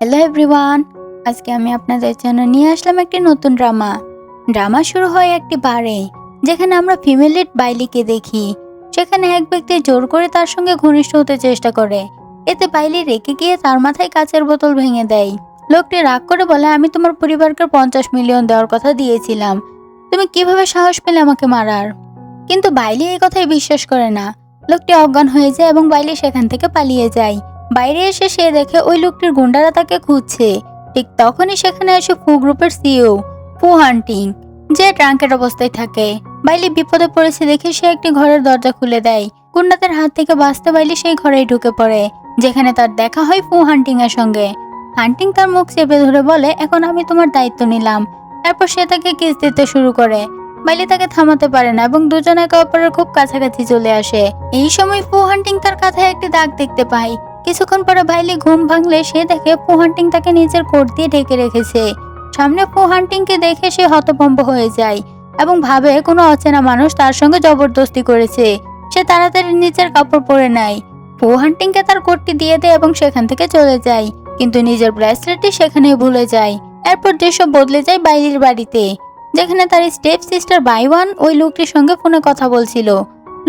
Hello everyone, আজকে আমি আপনাদের জন্য নিয়ে আসলাম একটি নতুন ড্রামা শুরু হয় একটি বারে, যেখানে আমরা ফিমেল লিড বাইলিকে দেখি। সেখানে এক ব্যক্তি জোর করে তার সঙ্গে ঘনিষ্ঠ হতে চেষ্টা করে। এতে বাইলি রেগে গিয়ে তার মাথায় কাচের বোতল ভেঙে দেয়। লোকটি রাগ করে বলে, আমি তোমার পরিবারকে 50 মিলিয়ন দেওয়ার কথা দিয়েছিলাম, তুমি কিভাবে সাহস পেলে আমাকে মারার? কিন্তু বাইলি এই কথাই বিশ্বাস করে না। লোকটি অজ্ঞান হয়ে যায় এবং বাইলি সেখান থেকে পালিয়ে যায়। বাইরে এসে সে দেখে ওই লোকটির গুন্ডারা তাকে খুঁজছে। ঠিক তখনই সেখানে আসে ফু গ্রুপের সিইও ফু হান্টিং, যে ট্রাঙ্কের অবস্থায় থাকে। বাইলি বিপদে পড়েছে দেখে সে একটি ঘরের দরজা খুলে দেয়। গুন্ডাদের হাত থেকে বাঁচতে বাইলি সেই ঘরেই ঢুকে পড়ে, যেখানে তার দেখা হয় ফু হান্টিং এর সঙ্গে। হান্টিং তার মুখ চেপে ধরে বলে, এখন আমি তোমার দায়িত্ব নিলাম। তারপর সে তাকে কিস দিতে শুরু করে। বাইলি তাকে থামাতে পারে না এবং দুজন একে অপরের খুব কাছাকাছি চলে আসে। এই সময় ফু হান্টিং তার কাঁথায় একটি দাগ দেখতে পায়। কিছুক্ষণ পরে বাইলি ঘুম ভাঙলে সে দেখে ফু হান্টিং তাকে নিজের কোট দিয়ে ঢেকে রেখেছে। সামনে ফু হান্টিং কে দেখে সে হতভম্ব হয়ে যায় এবং ভাবে কোনো অচেনা মানুষ তার সঙ্গে জবরদস্তি করেছে। সে তাড়াতাড়ি নিচের কাপড় পরে নেয়। ফু হান্টিং কে তার কোটটি দিয়ে দেয় এবং সেখান থেকে চলে যায়, কিন্তু নিজের ব্রেসলেটটি সেখানেই ভুলে যায়। এরপর দৃশ্য বদলে যায় বাইলির বাড়িতে, যেখানে তার স্টেপ সিস্টার বাইওয়ান ওই লোকটির সঙ্গে ফোনে কথা বলছিল।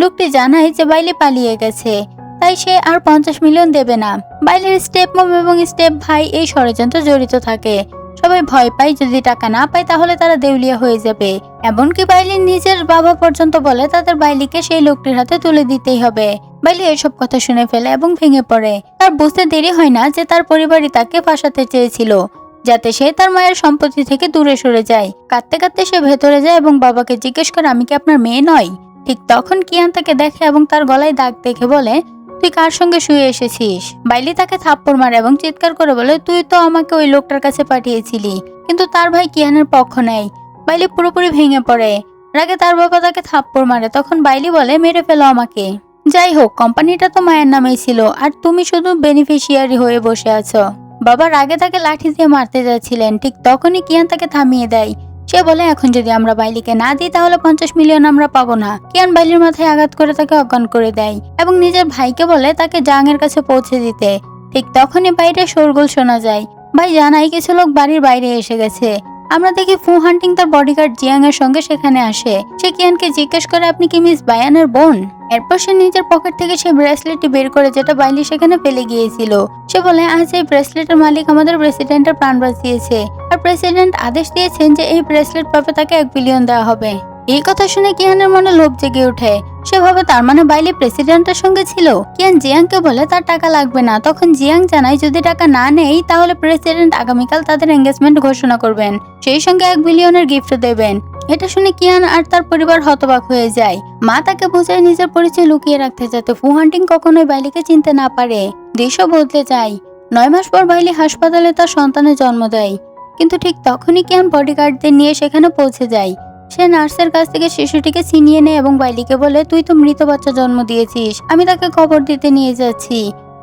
লোকটি জানায় যে বাইলি পালিয়ে গেছে, তাই সে আর 50 মিলিয়ন দেবে না। বাইলির স্টেপ মম এবং স্টেপ ভাই এই ষড়যন্ত্রে জড়িত থাকে। সবাই ভয় পায় যদি টাকা না পায় তাহলে তারা দেউলিয়া হয়ে যাবে। এমনকি বাইলির নিজের বাবা পর্যন্ত বলে তাদের বাইলিকে সেই লোকটির হাতে তুলে দিতেই হবে। বাইলি এসব কথা শুনে ফেলে এবং ভেঙে পড়ে। তার বুঝতে দেরি হয় না যে তার পরিবারই তাকে ফাঁসাতে চেয়েছিল, যাতে সে তার মায়ের সম্পত্তি থেকে দূরে সরে যায়। কাঁদতে কাঁদতে সে ভেতরে যায় এবং বাবাকে জিজ্ঞেস করে, আমি কি আপনার মেয়ে নই? ঠিক তখন কিয়ান তাকে দেখে এবং তার গলায় দাগ দেখে বলে, তুই কার সঙ্গে শুয়ে এসেছিস? বাইলি তাকে থাপ্পড় মারে এবং চিৎকার করে বলে, তুই তো আমাকে ওই লোকটার কাছে পাঠিয়েছিলি। কিন্তু তার ভাই কিয়ানের পক্ষ নেয়। বাইলি পুরোপুরি ভেঙে পড়ে। রাগে তার বাবা তাকে থাপ্পড় মারে। তখন বাইলি বলে, মেরে ফেলো আমাকে। যাই হোক, কোম্পানিটা তো মায়ের নামেই ছিল, আর তুমি শুধু বেনিফিশিয়ারি হয়ে বসে আছো। বাবা রাগে তাকে লাঠি দিয়ে মারতে যাচ্ছিলেন। ঠিক তখনই কিয়ান তাকে থামিয়ে দেয়। সে বলে, এখন যদি আমরা বাইলিকে না দিই তাহলে 50 মিলিয়ন আমরা পাবো না। কিয়ান বাইলির মাথায় আঘাত করে তাকে অজ্ঞান করে দেয় এবং নিজের ভাইকে বলে তাকে জাং এর কাছে পৌঁছে দিতে। ঠিক তখনই বাইরে শোরগোল শোনা যায়। ভাই জানাই কিছু লোক বাড়ির বাইরে এসে গেছে। আমরা দেখি ফু হান্টিং তার বডিগার্ড জিয়াং এর সঙ্গে সেখানে আসে। সে কিয়ানকে জিজ্ঞেস করে, আপনি কি মিস বায়ানের বোন? এরপর সে নিজের পকেট থেকে সেই ব্রেসলেটটি বের করে, যেটা বাইলি সেখানে ফেলে গিয়েছিল। সে বলে, আজ এই ব্রেসলেটের মালিক আমাদের প্রেসিডেন্টের প্রাণ বাঁচিয়েছে, আর প্রেসিডেন্ট আদেশ দিয়েছেন যে এই ব্রেসলেট পাবে তাকে 1 বিলিয়ন দেওয়া হবে। এই কথা শুনে কিয়ানের মনে লোভ জেগে ওঠে। সে ভাবে তার মানে বাইলি প্রেসিডেন্টের সঙ্গে ছিল। কিয়ান জিয়াংকে বলে তার টাকা লাগবে না। তখন জিয়াং জানায় যদি টাকা না নেই তাহলে প্রেসিডেন্ট আগামীকাল তাদের এঙ্গেজমেন্ট ঘোষণা করবেন, সেই সঙ্গে 1 বিলিয়নের গিফট দেবেন। এটা শুনে কিয়ান আর তার পরিবার হতবাক হয়ে যায়। মা তাকে বোঝায় নিজের পরিচয় লুকিয়ে রাখতে, যাতে ফু হান্টিং কখনোই বাইলিকে চিনতে না পারে। দৃশ্য বদলে যায়। 9 মাস পর বাইলি হাসপাতালে তার সন্তানের জন্ম দেয়। কিন্তু ঠিক তখনই কিয়ান বডিগার্ডদের নিয়ে সেখানে পৌঁছে যায়। সে নার্সের কাছ থেকে শিশুটিকে ছিনিয়ে নেয় এবং বাইলিকে বলে, তুই তো মৃত বাচ্চা জন্ম দিয়েছিস, আমি তাকে কবর দিতে নিয়ে যাচ্ছি।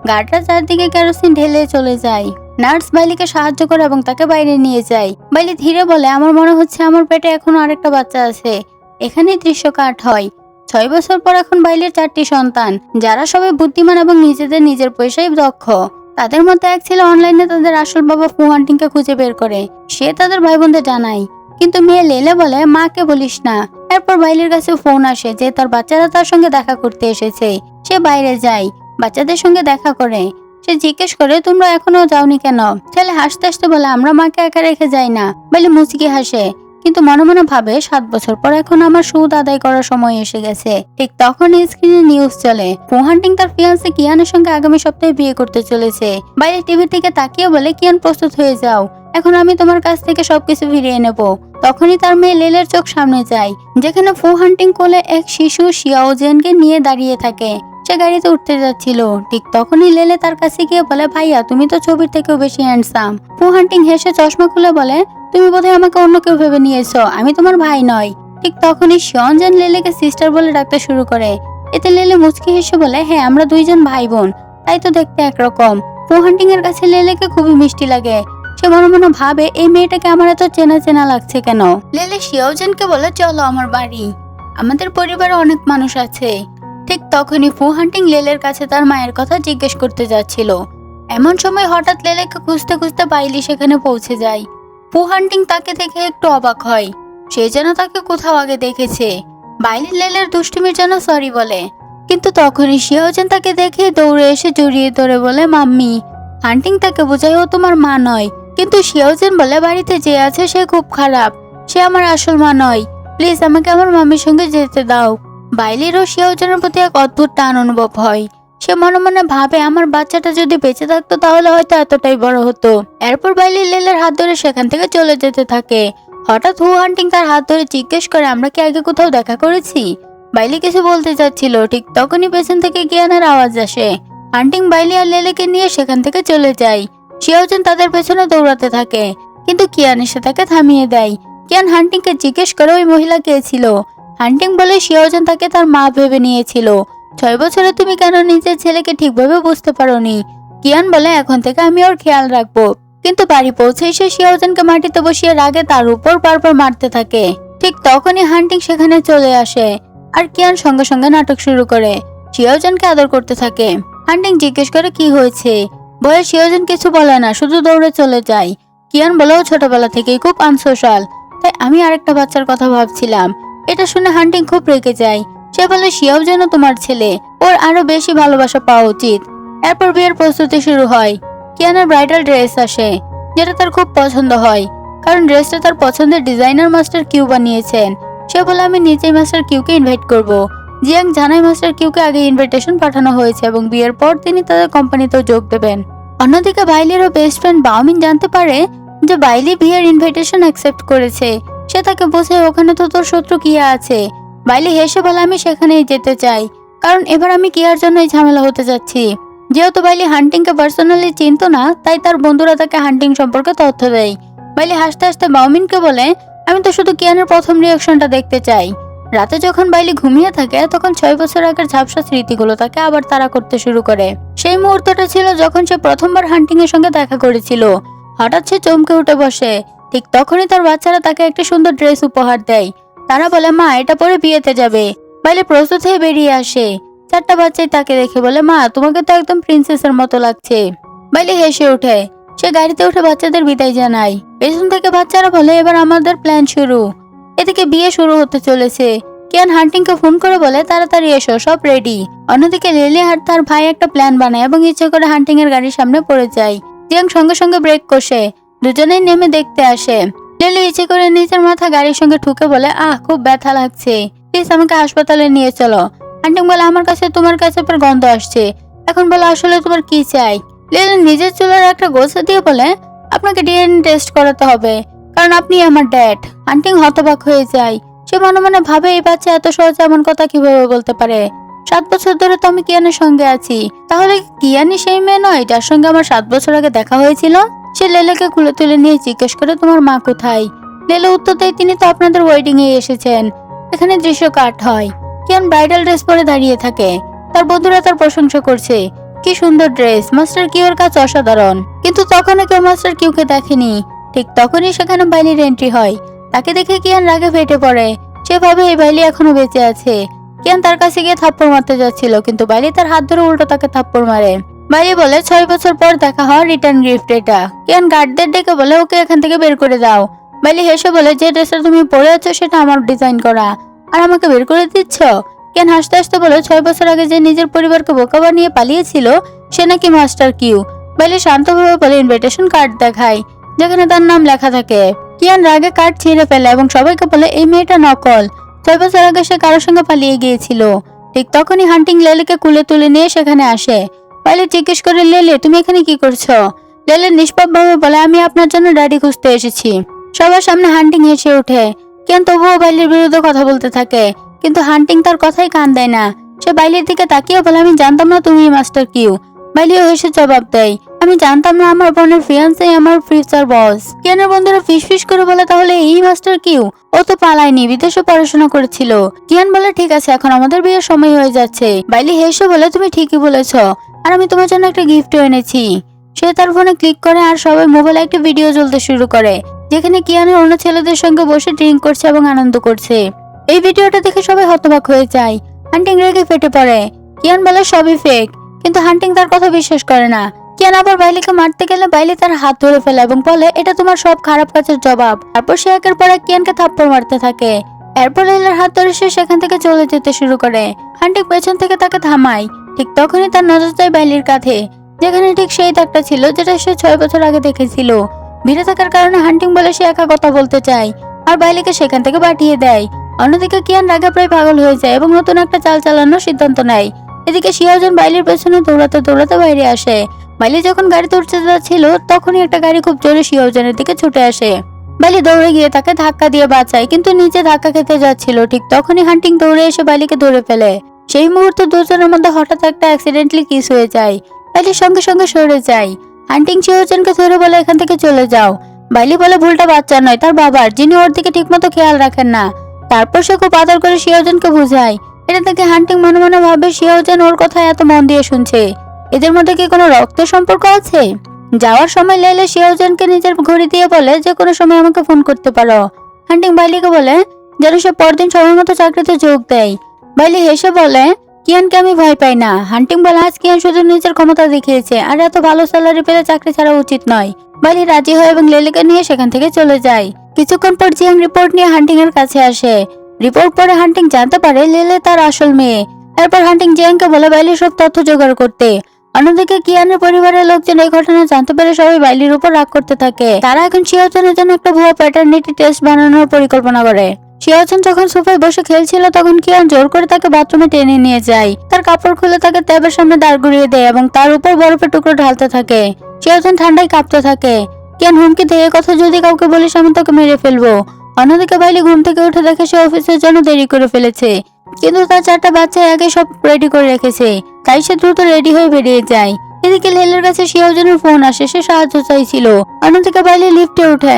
গার্ডরা চারদিকে কেরোসিন ঢেলে চলে যায়। নার্স বাইলিকে সাহায্য করে এবং তাকে বাইরে নিয়ে যায়। বাইলি ধীরে বলে, আমার মনে হচ্ছে আমার পেটে এখনো আরেকটা বাচ্চা আছে। এখানেই দৃশ্য কাট হয়। 6 বছর পর এখন বাইলির 4টি সন্তান, যারা সবাই বুদ্ধিমান এবং নিজের পয়সায় দক্ষ। তাদের মধ্যে এক ছেলে অনলাইনে তাদের আসল বাবা ফু হান্টিংকে খুঁজে বের করে। সে তাদের ভাই বোনদের জানায়, কিন্তু মেয়ে লেলে বলে, মাকে বলিস না। এরপর বাইলির কাছে ফোন আসে যে তার বাচ্চারা তার সঙ্গে দেখা করতে এসেছে। সে বাইরে যায়, বাচ্চাদের সঙ্গে দেখা করে। সে জিজ্ঞেস করে, তোমরা এখনো যাওনি কেন? ছেলে হাসতে হাসতে বলে, আমরা মাকে একা রেখে যাই না। বাইলি মুচকি হাসে, কিন্তু মনে মনে ভাবে 7 বছর পর এখন আমার সুদ আদায় করার সময় এসে গেছে। ঠিক তখন স্ক্রিনে নিউজ চলে, ফু হান্টিং তার ফিয়ান্সে কিয়ানের সঙ্গে আগামী সপ্তাহে বিয়ে করতে চলেছে। বাইরে টিভির দিকে তাকিয়ে বলে, কিয়ান প্রস্তুত হয়ে যাও, এখন আমি তোমার কাছ থেকে সবকিছু ফিরিয়ে নেব। তখনই তার মেয়ে লেলের চোখ সামনে যায়, যেখানে ফু হান্টিং কোলে এক শিশু শিয়াওজেনকে নিয়ে দাঁড়িয়ে থাকে। সে গাড়িতে উঠতে যাচ্ছিল। ঠিক তখনই লেলে তার কাছে গিয়ে বলে, ভাইয়া তুমি তো ছবির থেকেও বেশি হ্যান্ডসাম। ফু হান্টিং হেসে চশমা খুলে বলে, তুমি বোধহয় আমাকে অন্য কেউ ভেবে নিয়েছো, আমি তোমার ভাই নই। ঠিক তখনই শিয়াওজেন লেলেকে সিস্টার বলে ডাকতে শুরু করে। এতে লেলে মুচকি হেসে বলে, হ্যাঁ আমরা দুইজন ভাই বোন, তাই তো দেখতে একরকম। ফু হান্টিং এর কাছে লেলেকে খুবই মিষ্টি লাগে। সে মনে মনে ভাবে, এই মেয়েটাকে আমার এত চেনা চেনা লাগছে কেন। লেলে শিয়াওজেনকে বলে, চলো আমার বাড়ি, আমাদের পরিবারে অনেক মানুষ আছে। ঠিক তখনই ফু হান্টিং লেলের কাছে তার মায়ের কথা জিজ্ঞেস করতে যাচ্ছিল। এমন সময় হঠাৎ লেলেকে খুঁজতে খুঁজতে বাইলি সেখানে পৌঁছে যায়। পু হান্টিং তাকে দেখে একটু অবাক হয়, সে যেন তাকে কোথাও আগে দেখেছে। বাইলি লেলের দুষ্টুমির জন্য সরি বলে, কিন্তু তখনই শিয়াওজেন তাকে দেখে দৌড়ে এসে জড়িয়ে ধরে বলে মাম্মি। হান্টিং তাকে বোঝায় ও তোমার মা নয়, কিন্তু শিয়াওজেন বলে বাড়িতে যে আছে সে খুব খারাপ, সে আমার আসল মা নয়, প্লিজ আমাকে আমার মাম্মির সঙ্গে যেতে দাও। বাইলিরও শিয়াওজেনের প্রতি এক অদ্ভুত টান অনুভব হয়। সে মনে মনে ভাবে আমার বাচ্চাটা যদি বেঁচে থাকতো তাহলে হয়তো এতটাই বড় হতো। এরপর বাইলি লেলের হাত ধরে সেখান থেকে চলে যেতে থাকে। হঠাৎ হু হান্টিং তার হাত ধরে জিজ্ঞেস করে আমরা কি আগে কোথাও দেখা করেছি। বাইলি কিছু বলতে যাচ্ছিল, ঠিক তখনই পেছন থেকে কিয়ানের আওয়াজ আসে। হান্টিং বাইলি আর লেলেকে নিয়ে সেখান থেকে চলে যায়। শিয়াওজেন তাদের পেছনে দৌড়াতে থাকে, কিন্তু কিয়ান এসে তাকে থামিয়ে দেয়। কিয়ান হান্টিংকে জিজ্ঞেস করে ওই মহিলা কে ছিল। হান্টিং বলে শিয়াওজেন তাকে তার মা ভেবে নিয়েছিল। 6 বছরে তুমি কেন নিজের ছেলেকে ঠিকভাবে বুঝতে পারোনি। কিয়ান বলে এখন থেকে আমি ওর খেয়াল রাখবো। কিন্তু বাড়ি পৌঁছে সে শিয়াওজেনকে মাটিতে বসিয়ে রাগে তার উপর বারবার মারতে থাকে। ঠিক তখনই হান্টিং সেখানে চলে আসে, আর কিয়ান সঙ্গে সঙ্গে নাটক শুরু করে, শিয়াওজেনকে আদর করতে থাকে। হান্টিং জিজ্ঞেস করে কি হয়েছে, বলে শিয়াওজেন কিছু বলে না, শুধু দৌড়ে চলে যায়। কিয়ান বলে ও ছোটবেলা থেকেই খুব আনসোশাল, তাই আমি আরেকটা বাচ্চার কথা ভাবছিলাম। এটা শুনে হান্টিং খুব রেগে যায়। সে বলে শিয়াওজেনও তোমার ছেলে, ওর আরো বেশি ভালোবাসা পাওয়া উচিত। এরপর বিয়ের প্রস্তুতি শুরু হয়। কিয়ানের ব্রাইডাল ড্রেস আসে, যেটা তার খুব পছন্দ হয়, কারণ ড্রেসটা তার পছন্দের ডিজাইনার মাস্টার কিউ বানিয়েছেন। সে বলে আমি নিজেই মাস্টার কিউকে ইনভাইট করব। জিয়াং জানায় মাস্টার কিউকে আগে ইনভিটেশন পাঠানো হয়েছে এবং বিয়ের পর তিনি তাদের কোম্পানিতেও যোগ দেবেন। অন্যদিকে বাইলিরও বেস্ট ফ্রেন্ড বাওমিন জানতে পারে যে বাইলি বিয়ের ইনভিটেশন অ্যাকসেপ্ট করেছে। সে তাকে বোঝায় ওখানে তো তোর শত্রু কিয়া আছে। বাইলি হেসে বলে আমি সেখানেই যেতে চাই, কারণ এবার আমি কিয়ার জন্যই ঝামেলা হতে যাচ্ছি। যেহেতু বাইলি হান্টিংকে পার্সোনালি চিনতো না, তাই তার বন্ধুরা তাকে হান্টিং সম্পর্কে তথ্য দেয়। বাইলি হাসতে হাসতে বাওমিনকে বলে আমি তো শুধু কিয়ানের প্রথম রিয়াকশনটা দেখতে চাই। রাতে যখন বাইলি ঘুমিয়ে থাকে তখন 6 বছর আগের ঝাপসা স্মৃতিগুলো তাকে আবার তাড়া করতে শুরু করে। সেই মুহূর্তটা ছিল যখন সে প্রথমবার হান্টিং এর সঙ্গে দেখা করেছিল। হঠাৎ সে চমকে উঠে বসে। ঠিক তখনই তার বাচ্চারা তাকে একটা সুন্দর ড্রেস উপহার দেয়। তারা বলে মা এটা পরে বিয়েতে যাবে। বাইলি প্রস্তুত হয়ে বেরিয়ে আসে। 4টা বাচ্চাই তাকে দেখে বলে মা তোমাকে তো একদম প্রিন্সেসের মতো লাগছে। বাইলি হেসে ওঠে। সে গাড়িতে উঠে বাচ্চাদের বিদায় জানায়। পেছন থেকে বাচ্চারা বলে এবার আমাদের প্ল্যান শুরু। এদিকে বিয়ে শুরু হতে চলেছে। কিয়ান হান্টিংকে ফোন করে বলে তাড়াতাড়ি এসো, সব রেডি। অন্যদিকে লিলি আর তার ভাই একটা প্ল্যান বানায় এবং ইচ্ছে করে হান্টিং এর গাড়ির সামনে পড়ে যায়। জিয়াং সঙ্গে সঙ্গে ব্রেক কষে। দুজনেই নেমে দেখতে আসে। লিলি ইচ্ছে করে নিজের মাথা গাড়ির সঙ্গে ঠুকে বলে খুব ব্যথা লাগছে, প্লিজ আমাকে হাসপাতালে নিয়ে চলো। হান্টিং বলে আমার কাছে তোমার কাছে পর গন্ধ আসছে, এখন বলো আসলে তোমার কি চাই। লিলি নিজের চুলের একটা গোছা দিয়ে বলে আপনাকে ডিএনএ টেস্ট করাতে হবে, কারণ আপনি আমার ড্যাড। হান্টিং হতবাক হয়ে যায়। সে মনে মনে ভাবে এই বাচ্চা এত সহজে এমন কথা কিভাবে বলতে পারে। 7 বছর ধরে তো আমি কিয়ানের সঙ্গে আছি, তাহলে কিয়ানই সেই মেয়ে নয় যার সঙ্গে আমার 7 বছর আগে দেখা হয়েছিল। সে লেলেকে খুলে তুলে নিয়ে জিজ্ঞেস করে তোমার মা কোথায়। লেলে উত্তর দেয় তিনি তো আপনাদের ওয়েডিং এ এসেছেন। এখানে দৃশ্য কাট হয়। কিয়ান ব্রাইডাল ড্রেস পরে দাঁড়িয়ে থাকে। তার বন্ধুরা তার প্রশংসা করছে, কি সুন্দর ড্রেস, মাস্টার কিউর কাজ অসাধারণ। কিন্তু তখনও কেউ মাস্টার কিউকে দেখেনি। ঠিক তখনই সেখানে বাইলির এন্ট্রি হয়। তাকে দেখে কিয়ান রাগে ফেটে পড়ে। সে ভাবে এই বাইলি এখনো বেঁচে আছে। কিয়ান তার কাছে গিয়ে থাপ্পড় মারতে যাচ্ছিল, কিন্তু বাইলি তার হাত ধরে উল্টো তাকে থাপ্পড় মারে। বাইলি বলে 6 বছর পর দেখা হওয়ার রিটার্ন গিফট এটা। কিয়ান গার্ডদের ডেকে বলে ওকে এখান থেকে বের করে দাও। বাইলি হেসে বলে যে ড্রেসটা তুমি পরে আছো সেটা আমার ডিজাইন করা, আর আমাকে বের করে দিচ্ছ। কিয়ান হাসতে হাসতে বলে 6 বছর আগে যে নিজের পরিবারকে বোকা বানিয়ে পালিয়েছিল সে নাকি মাস্টার কিউ। বাইলি শান্তভাবে বলে ইনভিটেশন কার্ড দেখায়, যেখানে তার নাম লেখা থাকে। কিয়ান রাগে কার্ড ছিঁড়ে ফেলে এবং সবাইকে বলে এই মেয়েটা নকল, 6 বছর আগে সে কারোর সঙ্গে পালিয়ে গিয়েছিল। ঠিক তখনই হান্টিং লেলিকে কুলে তুলে নিয়ে সেখানে আসে। বাইলি জিজ্ঞেস করে লেলি তুমি এখানে কি করছো। লেলি নিষ্পাপ ভাবে বলে আমি আপনার জন্য ড্যাডি খুঁজতে এসেছি। সবার সামনে হান্টিং হেসে ওঠে। কিয়ান তবুও বাইলির বিরুদ্ধে কথা বলতে থাকে, কিন্তু হান্টিং তার কথাই কান দেয় না। সে বাইলির দিকে তাকিয়ে বলে আমি জানতাম না তুমি মাস্টার কিউ। বাইলিও হেসে জবাব দেয় আমি জানতাম না আমার বোনের ফিয়ান্সে আমার ফিউচার বস। কিয়ানের বন্ধুরা ফিসফিস করে বলে তাহলে এই মাস্টার কিউ, ও তো পালায়নি, বিদেশে পড়াশোনা করেছিল। কিয়ান বলে ঠিক আছে এখন আমাদের বিয়ের সময় হয়ে যাচ্ছে। বাইলি হেসে বলে তুমি ঠিকই বলেছ, আর আমি তোমার জন্য একটা গিফটও এনেছি। সে তার ফোনে ক্লিক করে আর সবাই মোবাইলে একটা ভিডিও চলতে শুরু করে, যেখানে কিয়ানের অন্য ছেলেদের সঙ্গে বসে ড্রিঙ্ক করছে এবং আনন্দ করছে। এই ভিডিওটা দেখে সবাই হতবাক হয়ে যায়। হান্টিং রেগে ফেটে পড়ে। কিয়ান বলে সবই ফেক, কিন্তু হান্টিং তার কথা বিশ্বাস করে না। কিয়ান আবার বাইলিকে মারতে গেলে বাইলি তার হাত ধরে ফেলে এবং বলে এটা তোমার সব খারাপ কাজের জবাব। তারপর সে একের পর এক কিয়ানকে থাপ্পড় মারতে থাকে। এরপর লেলার হাত ধরে সে সেখান থেকে চলে যেতে শুরু করে। হান্টিং পেছন থেকে তাকে থামায়। ঠিক তখনই তার নজর যায় বাইলির কাঁধে, যেখানে ঠিক সেই দাগটা ছিল যেটা সে 6 বছর আগে দেখেছিল। ভিড়ে থাকার কারণে হান্টিং বলে সে একা কথা বলতে চায় আর বাইলিকে সেখান থেকে পাঠিয়ে দেয়। অন্যদিকে কিয়ান রাগে প্রায় পাগল হয়ে যায় এবং নতুন একটা চাল চালানোর সিদ্ধান্ত নেয়। এদিকে শিয়াওজন বাইলির পেছনে দৌড়াতে দৌড়াতে বাইরে আসে। বাইলি যখন গাড়িতে উঠতে যাচ্ছিল তখনই একটা গাড়ি খুব জোরে শিয়াওজনের দিকে ছুটে আসে। বাইলি দৌড়ে গিয়ে তাকে ধাক্কা দিয়ে বাঁচায়, কিন্তু নিচে ধাক্কা খেতে যাচ্ছিল। ঠিক তখনই হান্টিং দৌড়ে এসে বাইলিকে ধরে ফেলে। সেই মুহূর্তে দুজনের মধ্যে হঠাৎ একটা অ্যাক্সিডেন্টলি কিস হয়ে যায়। বাইলির সঙ্গে সঙ্গে সরে যায়। হান্টিং শিয়াওজনকে ধরে বলে এখান থেকে চলে যাও। বাইলি বলে ভুলটা বাচ্চার নয়, তার বাবার, যিনি ওর দিকে ঠিকমতো খেয়াল রাখেন না। তারপর সে খুব আদর করে শিয়াওজনকে বুঝায়। এটা থেকে হান্টিং মনে মনে ভাবে শিয়াওজন ওর কথা এত মন দিয়ে শুনছে, এদের মধ্যে কি কোনো রক্তের সম্পর্ক আছে? যাওয়ার সময় লেলে শিয়াওজনকে নিজের ঘড়ি দিয়ে বলে যে কোনো সময় আমাকে ফোন করতে পারো। হান্টিং বাইলিকে বলে যেন সে পরদিন সময় মতো চাকরিতে যোগ দেয়। বাইলি হেসে বলে কিয়ানকে আমি ভয় পাই না। হান্টিং বলে আজ কিয়ান শুধু নিজের ক্ষমতা দেখিয়েছে, আর এত ভালো স্যালারি পেলে চাকরি ছাড়া উচিত নয়। বাইলি রাজি হয় এবং লেলিকে নিয়ে সেখান থেকে চলে যায়। কিছুক্ষণ পর জিয়াং রিপোর্ট নিয়ে হান্টিং এর কাছে আসে। রিপোর্ট পরে হান্টিং জানতে পারে লেলে তার আসল মেয়ে। এরপর হান্টিং জিয়াংকে বলে বাইলির সব তথ্য জোগাড় করতে। অন্যদিকে কিয়ানের পরিবারের লোকজন এই ঘটনা জানতে পেরে সবাই বাইলির উপর রাগ করতে থাকে। তারা এখন শিয়াওজনের জন্য একটা ভুয়া প্যাটার্নিটি টেস্ট বানানোর পরিকল্পনা করে। শিয়াওজন যখন সোফায় বসে খেলছিল তখন কিয়ান জোর করে তাকে বাথরুমে টেনে নিয়ে যায়। তার কাপড় খুলে তাকে ট্যাবের সামনে দাঁড় করিয়ে দেয় এবং তার উপর বরফের টুকরো ঢালতে থাকে। শিয়াওজন ঠান্ডায় কাঁপতে থাকে। কিয়ান হুমকি দেয় কথা যদি কাউকে বলিস আমি তোকে মেরে ফেলবো। অন্যদিকে বাইলি ঘুম থেকে উঠে দেখে সে অফিসের জন্য দেরি করে ফেলেছে, কিন্তু তার 4টা বাচ্চা আগে সব রেডি করে রেখেছে, তাই সে দ্রুত রেডি হয়ে বেরিয়ে যায়। এদিকে লেলের কাছে শিয়াওজনের ফোন আসে, সে সাহায্য চাইছিল। অন্যদিকে বাইলি লিফটে উঠে,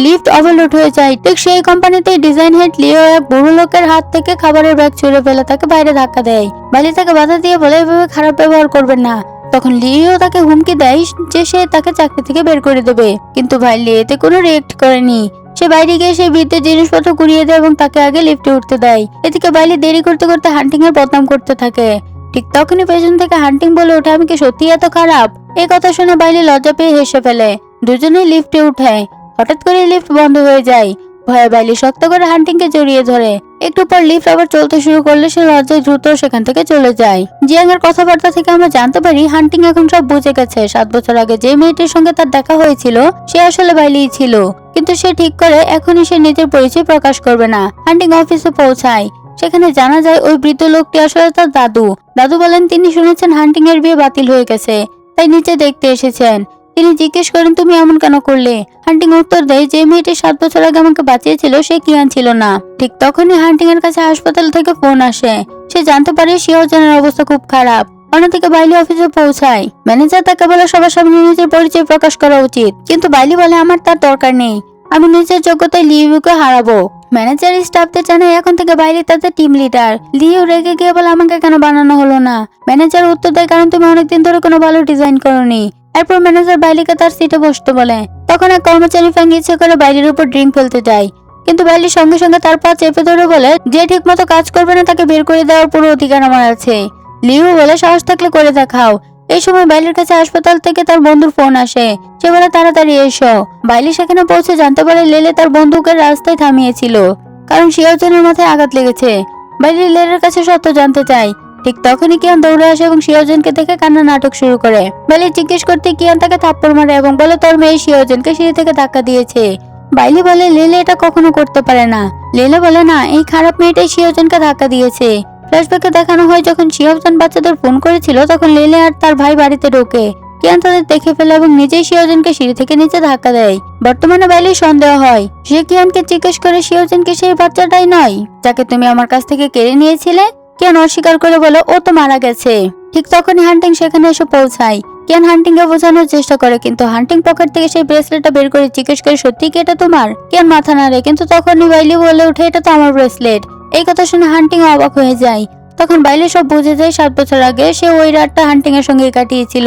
লিফট ওভারলোড হয়ে যায়। ঠিক সেই কোম্পানিতে ডিজাইন হেড লিও এক বুড়ো লোকের হাত থেকে খাবারের ব্যাগ ছুঁড়ে ফেলে তাকে বাইরে ধাক্কা দেয়। বাইলি তাকে বাধা দিয়ে বলে এভাবে খারাপ ব্যবহার করবেন না। তখন লিও তাকে হুমকি দেয় যে সে তাকে চাকরি থেকে বের করে দেবে, কিন্তু বাইলি এতে কোনো রিয়েক্ট করেনি। সে বাইরে গিয়ে সেই বৃদ্ধের জিনিসপত্র কুড়িয়ে দেয় এবং তাকে আগে লিফটে উঠতে দেয়। এদিকে বাইলি দেরি করতে করতে হান্টিং এর বদনাম করতে থাকে। ঠিক তখনই পেছন থেকে হান্টিং বলে ওঠে আমি কি সত্যি এত খারাপ? এই কথা শুনে বাইলি লজ্জা পেয়ে হেসে ফেলে। দুজনেই লিফটে উঠে। হঠাৎ করে লিফট বন্ধ হয়ে যায়। ভয়ে বাইলি শক্ত করে হান্টিং কে জড়িয়ে ধরে। একটু পর লিফট আবার চলতে শুরু করলে সে লজ্জায় দ্রুত সেখান থেকে চলে যায়। জিয়াং এর কথাবার্তা থেকে আমরা জানতে পারি হান্টিং এখন সব বুঝে গেছে। 7 বছর আগে যে মেয়েটির সঙ্গে তার দেখা হয়েছিল সে আসলে বাইলিই ছিল, কিন্তু সে ঠিক করে এখনই সে নিজের পরিচয় প্রকাশ করবে না। হান্টিং অফিসে পৌঁছায়। সেখানে জানা যায় ওই বৃদ্ধ লোকটি আসলে তার দাদু। দাদু বলেন তিনি শুনেছেন হান্টিং এর বিয়ে বাতিল হয়ে গেছে, তাই নিচে দেখতে এসেছেন। তিনি জিজ্ঞেস করেন তুমি এমন কেন করলে? হান্টিং উত্তর দেয় যে মেয়েটি 7 বছর আগে আমাকে বাঁচিয়েছিল সে কিয়ান ছিল না। ঠিক তখনই হান্টিং এর কাছে হাসপাতাল থেকে ফোন আসে। সে জানতে পারে শিয়াওজনের অবস্থা খুব খারাপ। অন্যদিকে বাইলি অফিসে পৌঁছায়। ম্যানেজার তাকে বলে সবার সামনে নিজের পরিচয় প্রকাশ করা উচিত, কিন্তু বাইলি বলে আমার তার দরকার নেই, আমি নিজের যোগ্যতায় লিউকে হারাবো। ম্যানেজার স্টাফদের জানায় এখন থেকে বাইলি তাদের টিম লিডার। লিউ রেগে গিয়ে বলে আমাকে কেন বানানো হলো না? ম্যানেজার উত্তর দেয় কারণ তুমি অনেকদিন ধরে কোনো ভালো ডিজাইন করোনি। এরপর ম্যানেজার বাইলিকে তার সিটে বসতে বলে। তখন এক কর্মচারী ফ্যাং ইচ্ছে করে বাইলির উপর ড্রিঙ্ক ফেলতে যায়, কিন্তু বাইলির সঙ্গে সঙ্গে তার পা চেপে ধরে বলে যে ঠিক মতো কাজ করবে না তাকে বের করে দেওয়ার পুরো অধিকার আমার আছে। লিউ বলে সাহস থাকলে করে দেখাও। এই সময় বাইলির কাছে হাসপাতাল থেকে তার বন্ধুর ফোন আসে। সে বলে তাড়াতাড়ি এসো। বাইলি সেখানে পৌঁছে জানতে পারে লেলে তার বন্ধুকে রাস্তায় থামিয়েছিল কারণ শিয়াওজনের মাথায় আঘাত লেগেছে। বাইলি লেলের কাছে সত্য জানতে চায়। ঠিক তখনই কিয়ান দৌড়ে আসে এবং শিয়াওজনকে দেখে কান্না নাটক শুরু করে। বাইলি জিজ্ঞেস করতে কিয়ান তাকে থাপ্পড় মারে এবং বলে তোর মেয়ে শিয়াওজনকে সিঁড়ি থেকে ধাক্কা দিয়েছে। বাইলি বলে লেলে এটা কখনো করতে পারে না। লেলে বলে না, এই খারাপ মেয়েটাই শিয়াওজনকে ধাক্কা দিয়েছে। ফ্ল্যাশব্যাকে দেখানো হয় যখন শিয়াওজন বাচ্চাদের ফোন করেছিল তখন লেলে আর তার ভাই বাড়িতে ঢোকে। কিয়ান তাদের দেখে ফেলে এবং নিজেই শিয়াওজনকে সিঁড়ি থেকে নিচে ধাক্কা দেয়। বর্তমানে বাইলির সন্দেহ হয়। সে কিয়ানকে জিজ্ঞেস করে শিয়াওজনকে সেই বাচ্চাটাই নয় যাকে তুমি আমার কাছ থেকে কেড়ে নিয়েছিলে? কিয়ান অস্বীকার করে বলে ও তো মারা গেছে। ঠিক তখনই হান্টিং সেখানে এসে পৌঁছায়। কিয়ান হান্টিং কে বোঝানোর চেষ্টা করে, কিন্তু হান্টিং পকেট থেকে সেই ব্রেসলেটটা বের করে জিজ্ঞেস করে সত্যি কি এটা তোমার? কিয়ান মাথা নাড়ে, কিন্তু তখনই বাইলি বলে ওঠে এটা তো আমার ব্রেসলেট। এই কথা শুনে হান্টিং অবাক হয়ে যায়। তখন বাইলি সব বুঝে যায় 7 বছর আগে সে ওই রাতটা হান্টিং এর সঙ্গে কাটিয়েছিল।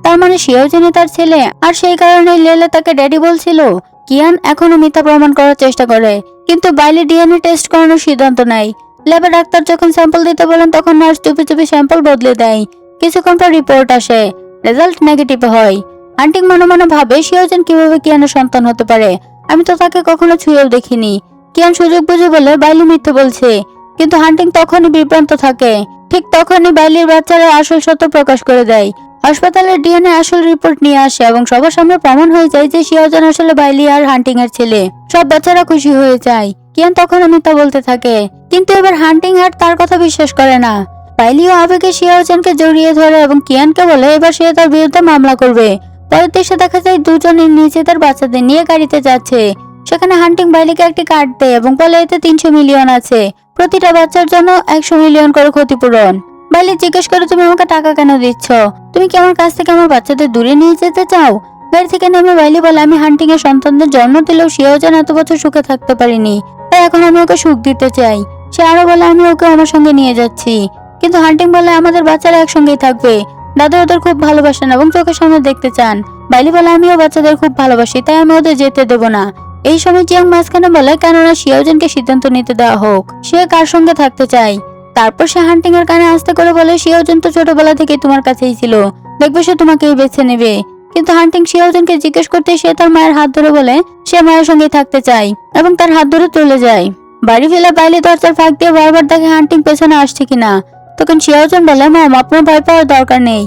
তার মানে শিয়াওজনই তার ছেলে, আর সেই কারণে লেলে তাকে ড্যাডি বলছিল। কিয়ান এখনো মিথ্যা প্রমাণ করার চেষ্টা করে, কিন্তু বাইলি ডিএনএ টেস্ট করানোর সিদ্ধান্ত নেয়। ল্যাবে ডাক্তার যখন স্যাম্পল দিতে বলেন তখন নার্স চুপি চুপি স্যাম্পল বদলে দেয়। কিছুক্ষণ পর রিপোর্ট আসে। রেজাল্ট নেগেটিভ হয়। হান্টিং মনে মনে ভাবে শিওজেন কিভাবে কিয়ানের সন্তান হতে পারে, আমি তো তাকে কখনো ছুঁয়েও দেখিনি। কিয়ান সুযোগ বুঝে বলে বাইলি মিথ্যে বলছে, কিন্তু হান্টিং তখনই বিভ্রান্ত থাকে। ঠিক তখনই বাইলির বাচ্চারা আসল সত্য প্রকাশ করে দেয়। হাসপাতালের ডিএনএ আসল রিপোর্ট নিয়ে আসে এবং সবার সামনে প্রমাণ হয়ে যায় যে শিওজেন আসলে বাইলি আর হান্টিং এর ছেলে। সব বাচ্চারা খুশি হয়ে যায়। কিয়ান তখন মিথ্যা বলতে থাকে, কিন্তু এবার হান্টিং আর তার কথা বিশ্বাস করে না। বাইলিও আবেগে শিওজেনকে জড়িয়ে ধরে এবং কিয়ানকে বলে এবার সে তার বিরুদ্ধে মামলা করবে। পরের দৃশ্যে দেখা যায় দুজনে নিজেদের বাচ্চাদের নিয়ে গাড়িতে যাচ্ছে। সেখানে হান্টিং বাইলিকে একটি কার্ড দেয় এবং বলে এতে 300 মিলিয়ন আছে, প্রতিটা বাচ্চার জন্য 100 মিলিয়ন করে ক্ষতিপূরণ। বাইলি জিজ্ঞেস করে, তুমি আমাকে টাকা কেন দিচ্ছ? তুমি কি আমার কাছ থেকে আমার বাচ্চাদের দূরে নিয়ে যেতে চাও? গাড়ি থেকে নেমে বাইলি বলে, আমি হান্টিং এর সন্তানদের জন্ম দিলেও শিওজেন এত বছর সুখে থাকতে পারিনি, তাই এখন আমি ওকে সুখ দিতে চাই। সে আরো বলে, আমি ওকে আমার সঙ্গে নিয়ে যাচ্ছি। কিন্তু হান্টিং বলে, আমাদের বাচ্চারা একসঙ্গেই থাকবে, দাদা ওদের খুব ভালোবাসেন এবং চোখের সামনে দেখতে চান। বাইলি বলে, আমিও বাচ্চাদের খুব ভালোবাসি, তাই আমি ওদের যেতে দেবো না। এই সময় জিয়াং মাঝখানে বলে, কেননা শিওজেনকে সিদ্ধান্ত নিতে দেওয়া হোক, সে কার সঙ্গে থাকতে চায়। তারপর সে হান্টিং এর কানে আস্তে করে বলে, শিওজেন তো ছোটবেলা থেকে তোমার কাছেই ছিল, দেখবে সে তোমাকেই বেছে নেবে। কিন্তু হান্টিং শিওজেনকে জিজ্ঞেস করতে সে তার মায়ের হাত ধরে বলে সে মায়ের সঙ্গে থাকতে চায় এবং তার হাত ধরে চলে যায়। বাড়ি ফেলে বাইলে দরজার ফাঁক দিয়ে বারবার দেখে হান্টিং পেছনে আসছে কিনা। তখন শিওজেন বলে, মম, আপনার ভয় পাওয়ার দরকার নেই,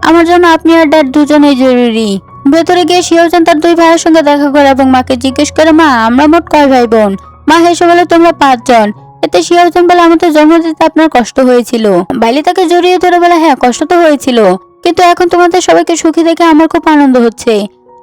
আমার জন্য আপনি আর ড্যাড দুজনেই জরুরি। ভেতরে গিয়ে শিওজেন তার 2 ভাইয়ের সঙ্গে দেখা করে এবং মাকে জিজ্ঞেস করে, মা আমরা মোট কয় ভাই বোন? মা হেসে বলে, তোমরা 5 জন। এতে শিওজেন বলে, আমাদের জন্ম দিতে আপনার কষ্ট হয়েছিল। বাইলি তাকে জড়িয়ে ধরে বলে, হ্যাঁ কষ্ট তো হয়েছিল, কিন্তু এখন তোমাদের সবাইকে সুখী দেখে আমার খুব আনন্দ হচ্ছে।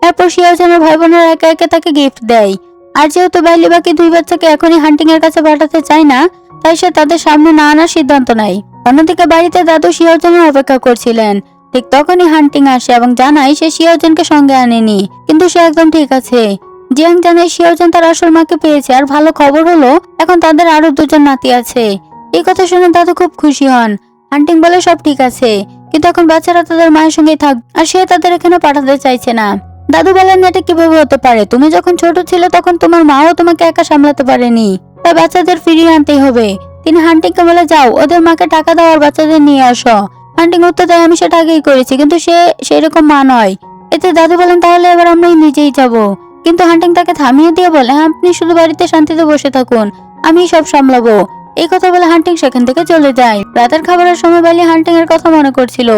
এরপর শিওজেনের ভাই বোনেরা একে একে তাকে গিফট দেয়। আর যেহেতু বাইলি বাকি 2 বাচ্চাকে এখনই হান্টিং এর কাছে পাঠাতে চায় না, তাই সে তাদের সামনে না আনার সিদ্ধান্ত নেয়। অন্যদিকে বাড়িতে দাদু শিওজেনের অপেক্ষা করছিলেন। ঠিক তখনই হান্টিং আসে এবং জানায় সে শিওজেনকে সঙ্গে আনেনি, কিন্তু সে একদম ঠিক আছে। জিয়াং জানায় শিওজেন তার আসল মাকে পেয়েছে, আর ভালো খবর হলো এখন তাদের আরো 2 জন নাতি আছে। এই কথা শুনে দাদু খুব খুশি হন। হান্টিং বলে, সব ঠিক আছে, কিন্তু এখন বাচ্চারা তাদের মায়ের সঙ্গেই থাকবে আর সে তাদের এখানে পাঠাতে চাইছে না। দাদু বলেন, এটা কিভাবে হতে পারে? তুমি যখন ছোট ছিলে তখন তোমার মাও তোমাকে একা সামলাতে পারেনি, তাই বাচ্চাদের ফিরিয়ে আনতেই হবে। তিনি হান্টিংকে বলে, যাও ওদের মাকে টাকা দাও আর বাচ্চাদের নিয়ে আসো। হান্টিং উত্তর দেয়, আমি সেটা আগেই করেছি, কিন্তু সে সেরকম মা নয়। এতে দাদু বলেন, তাহলে এবার আমরা নিজেই যাব। কিন্তু হান্টিং তাকে থামিয়ে দিয়ে বলে, আপনি শুধু বাড়িতে শান্তিতে বসে থাকুন, আমি সব সামলাবো। এই কথা বলে হান্টিং সেখান থেকে চলে যায়। রাতের খাবারের সময় বাইলি হান্টিং এর কথা মনে করছিল।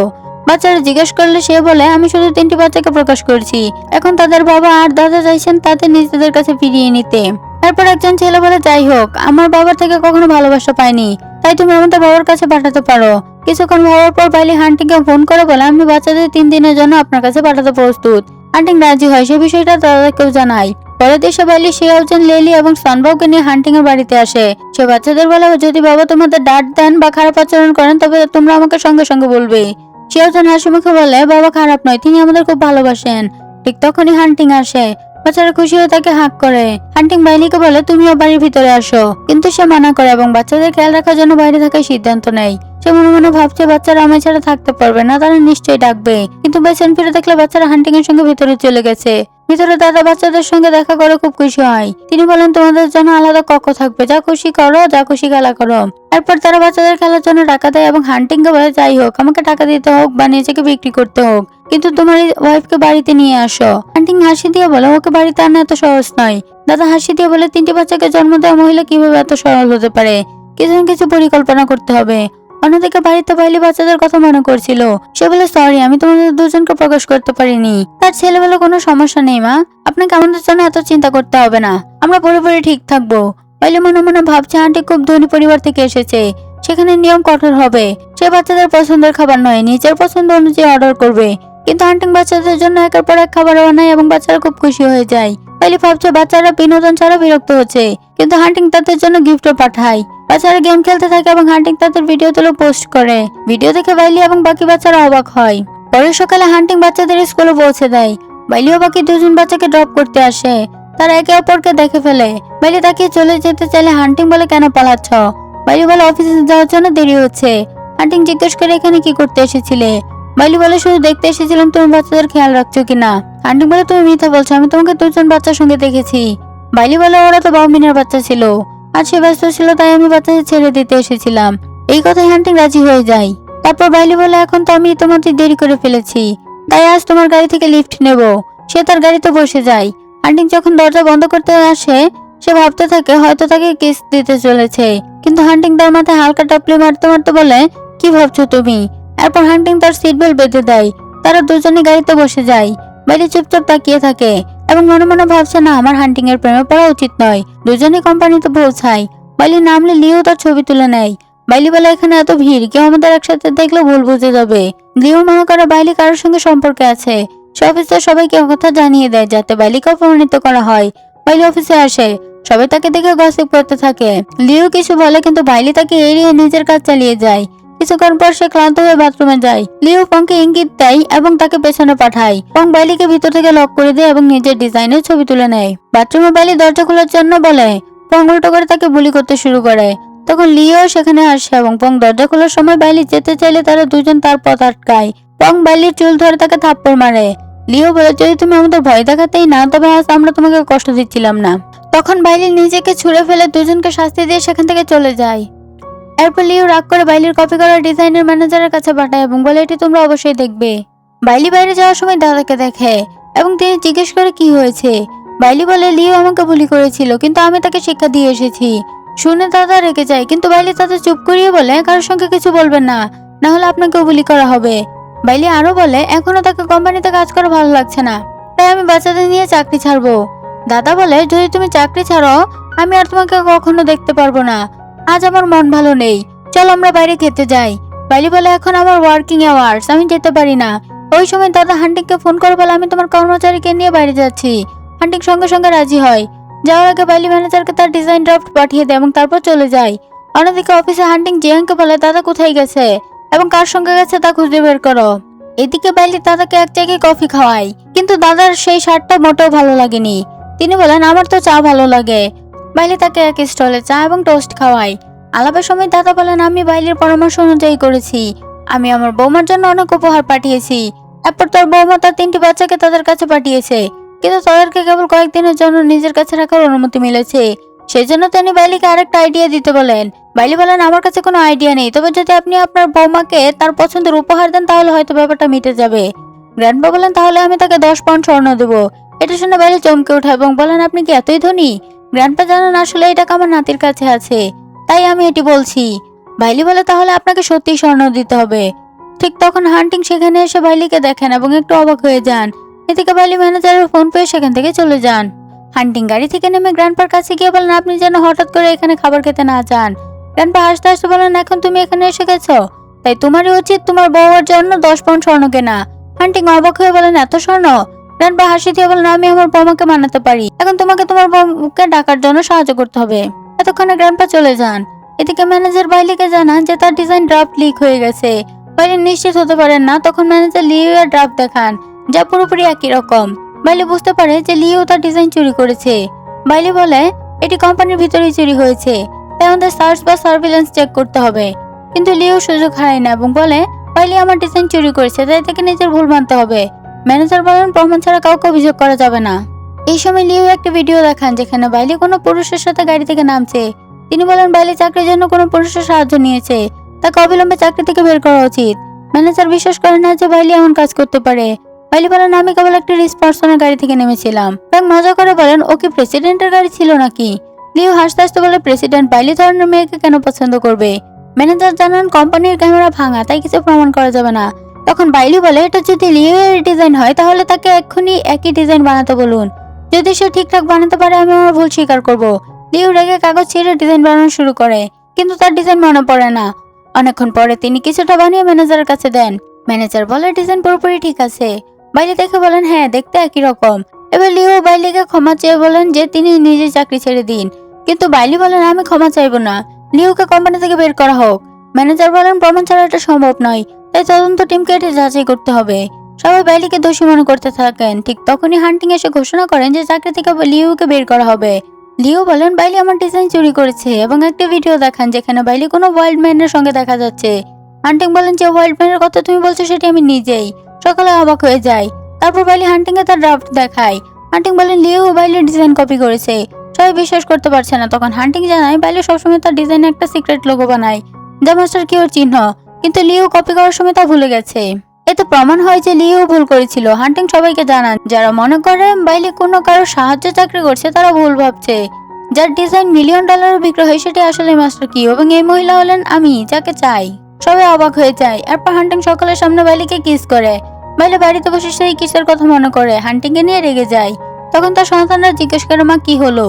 বাচ্চারা জিজ্ঞেস করলে সে বলে, আমি শুধু 3টি বাচ্চাকে প্রকাশ করছি, এখন তাদের বাবা আর দাদা চাইছেন তাদের নিজেদের কাছে ফিরিয়ে নিতে। তারপর একজন ছেলে বলে, যাই হোক, আমার বাবার থেকে কখনো ভালোবাসা পাইনি, তাই তুমি আমাদের বাবার কাছে পাঠাতে পারো। কিছুক্ষণ ভাবার পর বাইলি হান্টিংকে ফোন করে বলে, আমি বাচ্চাদের 3 দিনের জন্য আপনার কাছে পাঠাতে প্রস্তুত। হান্টিং রাজি হয়, সে বিষয়টা দাদাকেও জানায়। পরের দেশে বাইলি শিওজেন, লেলি এবং সানবাওকে নিয়ে হান্টিং এর বাড়িতে আসে। সে বাচ্চাদের বলে, যদি বাবা তোমাদের ডাঁট দেন বা খারাপ আচরণ করেন তবে তোমরা আমাকে সঙ্গে সঙ্গে বলবে। শিওজেন হাসি মুখে বলে, বাবা খারাপ নয়, তিনি আমাদের খুব ভালোবাসেন। ঠিক তখনই হান্টিং আসে। বাচ্চারা খুশি হয়ে তাকে হাঁক করে। হান্টিং বাইলিকে বলে, তুমিও বাড়ির ভিতরে আসো, কিন্তু সে মানা করে এবং বাচ্চাদের খেয়াল রাখার জন্য বাইরে থাকার সিদ্ধান্ত নেয়। সে মনে মনে ভাবছে, বাচ্চারা আমায় ছাড়া থাকতে পারবে না, তারা নিশ্চয়ই ডাকবে। কিন্তু পেছন ফিরে দেখলে বাচ্চারা হান্টিং এর সঙ্গে ভিতরে চলে গেছে। ভিতরে দাদা বাচ্চাদের সঙ্গে দেখা করে খুব খুশি হয়। তিনি বলেন, তোমাদের জন্য আলাদা কক্ষ থাকবে, যা খুশি করো, যা খুশি খেলা করো। এরপর তারা বাচ্চাদের খেলার জন্য টাকা দেয় এবং হান্টিংকে বলে, যাই হোক, আমাকে টাকা দিতে হোক বা নিজেকে বিক্রি করতে হোক, কিন্তু তোমার ওয়াইফকে বাড়িতে নিয়ে আসো। হান্টিং হাসি দিয়ে বলে, ওকে বাড়িতে আনা এত সহজ নয়। দাদা হাসি দিয়ে বলে, 3টি বাচ্চাকে জন্ম দেওয়া মহিলা কিভাবে এত সরল হতে পারে? কিছু না কিছু পরিকল্পনা করতে হবে। অন্যদিকে বাড়িতে বাইলি বাচ্চাদের কথা মনে করছিল। সে বলে, সরি, আমি তোমাদের 2 জনকে প্রকাশ করতে পারিনি। তার ছেলে বলে, কোনো সমস্যা নেই মা, আপনাকে আমাদের জন্য এত চিন্তা করতে হবে না, আমরা পুরোপুরি ঠিক থাকবো। বাইলি মনে মনে ভাবছে, আন্টি খুব ধনী পরিবার থেকে এসেছে, সেখানে নিয়ম কঠোর হবে। সে বাচ্চাদের পছন্দের খাবার নয়, নিজের পছন্দ অনুযায়ী অর্ডার করবে। কিন্তু হান্টিং বাচ্চাদের জন্য একের পর এক খাবার বানায় এবং বাচ্চারা খুব খুশি হয়ে যায়। বাইলি ভাবছে বাচ্চারা বিনোদন ছাড়া বিরক্ত হচ্ছে, কিন্তু হান্টিং তাদের জন্য গিফটও পাঠায়। বাচ্চারা গেম খেলতে থাকে এবং হান্টিং তাদের ভিডিও তুলে পোস্ট করে। ভিডিও দেখে বাইলি এবং বাকি বাচ্চারা অবাক হয়। পরের সকালে হান্টিং বাচ্চাদের স্কুলে পৌঁছে দেয়। বাইলি ও বাকি 2 জন বাচ্চাকে ড্রপ করতে আসে। তারা একে অপরকে দেখে ফেলে। বাইলি তাকে চলে যেতে চাইলে হান্টিং বলে, কেন পালাচ্ছ? বাইলি বলে, অফিসে যাওয়ার জন্য দেরি হচ্ছে। হান্টিং জিজ্ঞেস করে, এখানে কি করতে এসেছিলে? বাইলি বলে, শুধু দেখতে এসেছিলাম তুমি বাচ্চাদের খেয়াল রাখছো কিনা। হান্টিং বলে, তুমি মিথ্যা বলছো, আমি তোমাকে 2 জন বাচ্চার সঙ্গে দেখেছি। বাইলি বলে, ওরা তো বাউমিনের বাচ্চা ছিল, আর সে ব্যস্ত ছিল, তাই আমি বাচ্চাদের ছেড়ে দিতে এসেছিলাম। এই কথায় হান্টিং রাজি হয়ে যায়। তারপর বাইলি বলে, এখন তো আমি তোমাদের দেরি করে ফেলেছি, তাই আজ তোমার গাড়ি থেকে লিফট নেব। সে তার গাড়িতে বসে যায়। হান্টিং যখন দরজা বন্ধ করতে আসে সে ভাবতে থাকে হয়তো তাকে কিস দিতে চলেছে, কিন্তু হান্টিং তার মাথায় হালকা টাপলি মারতে মারতে বলে, কি ভাবছো তুমি? এরপর হান্টিং তার সিট বেল্ট বেঁধে দেয়। তারা দুজনে গাড়িতে বসে যায়। বাইলি চুপচাপ তাকিয়ে থাকে এবং মনে মনে ভাবছে, না, আমার হান্টিং এর প্রেমে পড়া উচিত নয়। দুজনে কোম্পানিতে পৌঁছায়। বাইলি নামলে লিও তার ছবি তুলে নেয়। বাইলি বলে, এখানে এত ভিড়, কেউ আমাদের একসাথে দেখলে ভুল বুঝে যাবে। লিও মনে করে বাইলি কারোর সঙ্গে সম্পর্কে আছে। সে অফিসে সবাইকে কথা জানিয়ে দেয় যাতে বাইলিকে অপমানিত করা হয়। বাইলি অফিসে আসে। সবাই তাকে দেখে গসিপ করতে থাকে। লিও কিছু বলে কিন্তু বাইলি তাকে এড়িয়ে নিজের কাজ চালিয়ে যায়। কিছুক্ষণ পর সে ক্লান্ত হয়ে বাথরুমে যায়। লিও পংকে ইঙ্গিত দেয় এবং তাকে পেছনে পাঠায়। পং বাইলিকে ভিতর থেকে লক করে দেয় এবং নিজের ডিজাইনের ছবি তুলে নেয়। বাথরুমে বাইলি দরজা খোলার জন্য বলে, পং উল্টো করে তাকে বুলি করতে শুরু করে। তখন লিও সেখানে আসে এবং পং দরজা খোলার সময় বাইলি যেতে চাইলে তারা দুজন তার পথ আটকায়। পং বাইলির চুল ধরে তাকে থাপ্পড় মারে। লিও বলে, যদি তুমি আমাদের ভয় দেখাতেই না, তবে আজ আমরা তোমাকে কষ্ট দিচ্ছিলাম না। তখন বাইলি নিজেকে ছুঁড়ে ফেলে দুজনকে শাস্তি দিয়ে সেখান থেকে চলে যায়। এরপর লিও রাগ করে বাইলির কপি করা ডিজাইনের ম্যানেজারের কাছে পাঠায় এবং বলে, এটি তোমরা অবশ্যই দেখবে। বাইলি বাইরে যাওয়ার সময় দাদাকে দেখে এবং তিনি জিজ্ঞেস করে কি হয়েছে। বাইলি বলে, লিও আমাকে বুলি করেছিল, কিন্তু আমি তাকে শিক্ষা দিয়ে এসেছি। শুনে দাদা রেগে যায়, কিন্তু বাইলি তাদের চুপ করিয়ে বলে, কারোর সঙ্গে কিছু বলবেন না, না হলে আপনাকেও বুলি করা হবে। বাইলি আরো বলে, এখনো তাকে কোম্পানিতে কাজ করা ভালো লাগছে না, তাই আমি বাচ্চাদের নিয়ে চাকরি ছাড়বো। দাদা বলে, যদি তুমি চাকরি ছাড়ো আমি আর তোমাকে কখনো দেখতে পারবো না। আজ আমার মন ভালো নেই, চল আমরা বাইরে খেতে যাই। বাইলি বলে, এখন আমার ওয়ার্কিং আওয়ার্স, আমি যেতে পারি না। ওই সময় দাদা হান্টিংকে ফোন করে বলে, আমি তোমার কর্মচারীকে নিয়ে বাইরে যাচ্ছি। হান্টিং সঙ্গে সঙ্গে রাজি হয়। যাওয়ার আগে বাইলি ম্যানেজারকে তার ডিজাইন ড্রাফট পাঠিয়ে দেয় এবং তারপর চলে যায়। অন্যদিকে অফিসে হান্টিং জিয়াংকে বলে, দাদা কোথায় গেছে এবং কার সঙ্গে গেছে তা খুঁজে বের করো। এদিকে বাইলি দাদাকে এক জায়গায় কফি খাওয়ায়, কিন্তু দাদার সেই স্বাদটা মোটেও ভালো লাগেনি। তিনি বলেন, আমার তো চা ভালো লাগে। বাইলি তাকে এক স্টলে চা এবং টোস্ট খাওয়ায়। আলাপের সময় দাদা বলেন, আমি বাইলির পরামর্শ অনুযায়ী করেছি। আমি আমার বৌমার জন্য অনেক উপহার পাঠিয়েছি। এরপর তার বৌমা তার 3টি বাচ্চাকে তাদের কাছে পাঠিয়েছে, কিন্তু তাদেরকে কেবল কয়েকদিনের জন্য নিজের কাছে রাখার অনুমতি মিলেছে। সেই জন্য তিনি বাইলিকে আরেকটা আইডিয়া দিতে বলেন। বাইলি বলেন, আমার কাছে কোনো আইডিয়া নেই, তবে যদি আপনি আপনার বৌমাকে তার পছন্দের উপহার দেন তাহলে হয়তো ব্যাপারটা মিটে যাবে। গ্র্যান্ডপা বলেন, তাহলে আমি তাকে 10 পাউন্ড স্বর্ণ দেবো। এটা শুনে বাইলি চমকে ওঠে এবং বলেন, আপনি কি এতই ধনী? গ্র্যান্ডপা জানান, আসলে এই টাকা আমার নাতির কাছে আছে, তাই আমি এটি বলছি। বাইলি বলে, তাহলে আপনাকে সত্যিই স্বর্ণ দিতে হবে। ঠিক তখন হান্টিং সেখানে এসে বাইলিকে দেখেন এবং একটু অবাক হয়ে যান। এদিকে বাইলি ম্যানেজারের ফোন পেয়ে সেখান থেকে চলে যান। হান্টিং গাড়ি থেকে নেমে গ্র্যান্ডপার কাছে গিয়ে বলেন, আপনি যেন হঠাৎ করে এখানে খাবার খেতে না যান। গ্র্যান্ডপা হাসতে হাসতে বলেন, এখন তুমি এখানে এসে গেছো, তাই তোমারই উচিত তোমার বউয়ের জন্য 10 পাউন্ড স্বর্ণ কেনা। হান্টিং অবাক হয়ে বলেন, এত স্বর্ণ? গ্র্যান্ডপা হাসি দিয়ে বলেন, আমি আমার বৌমাকে মানাতে পারি, এখন তোমাকে তোমার বউকে ডাকার জন্য সাহায্য করতে হবে। এতক্ষণে গ্র্যান্ডপা চলে যান। এদিকে ম্যানেজার বাইলিকে জানান যে তার ডিজাইন ড্রাফট লিক হয়ে গেছে। বাইলি নিশ্চিত হতে পারেন না, তখন ম্যানেজার লিও এর ড্রাফট দেখান, যা পুরোপুরি একই রকম। বাইলি বুঝতে পারে যে লিও তার ডিজাইন চুরি করেছে। বাইলি বলে, এটি কোম্পানির ভিতরেই চুরি হয়েছে, তাই আমাদের সার্চ বা সার্ভিলেন্স চেক করতে হবে। কিন্তু লিও সুযোগ হারায় না এবং বলে, বাইলি আমার ডিজাইন চুরি করেছে, তাই তাকে নিজের ভুল মানতে হবে। ম্যানেজার বলেন, প্রমাণ ছাড়া কাউকে অভিযোগ করা যাবে না। এই সময় লিও একটা ভিডিও দেখান যেখানে বাইলি কোনো পুরুষের সাথে গাড়ি থেকে নামছে। তিনি বলেন, বাইলি চাকরির জন্য কোনো পুরুষের সাহায্য নিয়েছে, তাকে অবিলম্বে চাকরি থেকে বের করা উচিত। ম্যানেজার বিশ্বাস করে না যে বাইলি এমন কাজ করতে পারে। বাইলি বলেন, আমি কেবল একটা রিচ পার্সনের গাড়ি থেকে নেমেছিলাম। ব্যাং মজা করে বলেন, ও কি প্রেসিডেন্টের গাড়ি ছিল নাকি? লিও হাসতে হাসতে বলে, প্রেসিডেন্ট বাইলি ধরনের মেয়েকে কেন পছন্দ করবে? ম্যানেজার জানান, কোম্পানির ক্যামেরা ভাঙা, তাই কিছু প্রমাণ করা যাবে না। তখন বাইলি বলে, এটা যদি লিও এর ডিজাইন হয় তাহলে তাকে এক্ষুনি একই ডিজাইন বানাতে বলুন। যদি সে ঠিকঠাক বানাতে পারে আমি আমার ভুল স্বীকার করব। লিও রেগে কাগজ ছিঁড়ে ডিজাইন বানানো শুরু করে, কিন্তু তার ডিজাইন মনে পড়ে না। অনেকক্ষণ পরে তিনি কিছুটা বানিয়ে ম্যানেজারের কাছে দেন। ম্যানেজার বলে, ডিজাইন পুরোপুরি ঠিক আছে। বাইলি দেখে বলেন, হ্যাঁ, দেখতে একই রকম। এবার লিও বাইলিকে ক্ষমা চেয়ে বলেন যে তিনি নিজে চাকরি ছেড়ে দিন, কিন্তু বাইলি বলেন, আমি ক্ষমা চাইবো না, লিওকে কোম্পানি থেকে বের করা হোক। ম্যানেজার বলেন, প্রমাণ ছাড়া এটা সম্ভব নয়, তাই তদন্ত টিমকে এটি যাচাই করতে হবে। সবাই বাইলিকে দোষী মনে করতে থাকেন। ঠিক তখনই হান্টিং এসে ঘোষণা করেন যে চাকরি থেকে লিওকে বের করা হবে। লিও বলেন, বাইলি আমার ডিজাইন চুরি করেছে এবং একটা ভিডিও দেখান যেখানে বাইলি কোনো ওয়াইল্ড ম্যানের সঙ্গে দেখা যাচ্ছে। হান্টিং বলেন, যে ওয়াইল্ড ম্যানের কথা তুমি বলছো সেটি আমি নিজেই। সকালে অবাক হয়ে যায়। তারপর বাইলি হান্টিং এ তার ড্রাফট দেখায়। হান্টিং বলেন, লিও বাইলির ডিজাইন কপি করেছে। সবাই বিশ্বাস করতে পারছে না। তখন হান্টিং জানায়, বাইলি সবসময় তার ডিজাইনে একটা সিক্রেট লোগো বানায়, যা মাস্টার কিওর চিহ্ন, কিন্তু লিও কপি করার সময় তা ভুলে গেছে। এতে প্রমাণ হয় যে লিও ভুল করেছিল। হান্টিং সবাইকে জানান, যারা মনে করে বাইলি কোনো কারো সাহায্য চাকরি করছে তারা ভুল ভাবছে। যার ডিজাইন $1,000,000 বিক্রি হয় সেটি আসলে মাস্টার কি, এবং এই মহিলা হলেন আমি, যাকে চাই। সবাই অবাক হয়ে যায়। এরপর হান্টিং সকলের সামনে বাইলিকে কিস করে। বাইলি বাড়িতে বসে সেই কিসের কথা মনে করে হান্টিংকে নিয়ে রেগে যায়। তখন তার সন্তানরা জিজ্ঞেস করে, মা কি হলো?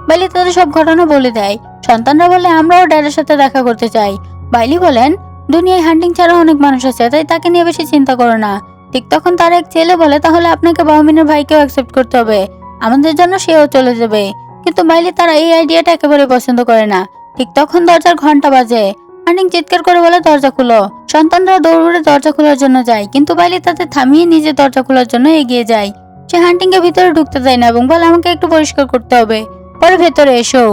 বাইলি তাদের সব ঘটনা বলে দেয়। সন্তানরা বলে, আমরাও ড্যাডের সাথে দেখা করতে চাই। বাইলি বলেন, দুনিয়ায় হান্টিং ছাড়া অনেক মানুষ আছে, তাই তাকে নিয়ে বেশি চিন্তা করো না। ঠিক তখন তার এক ছেলে বলে, তাহলে আপনাকে বাউমিনের ভাইকেও অ্যাকসেপ্ট করতে হবে, আমাদের জন্য সেও চলে যাবে। কিন্তু বাইলি তারা এই আইডিয়াটা একেবারে পছন্দ করে না। ঠিক তখন দরজার ঘন্টা বাজে। হান্টিং চিৎকার করে বলে, দরজা খুলো। সন্তানরা দৌড়ে দরজা খোলার জন্য যায়, কিন্তু বাইলি তাদের থামিয়ে নিজে দরজা খোলার জন্য এগিয়ে যায়। সে হান্টিংকে ভিতরে ঢুকতে দেয় না এবং বলে, আমাকে একটু পরিষ্কার করতে হবে, পরে ভেতরে এসো।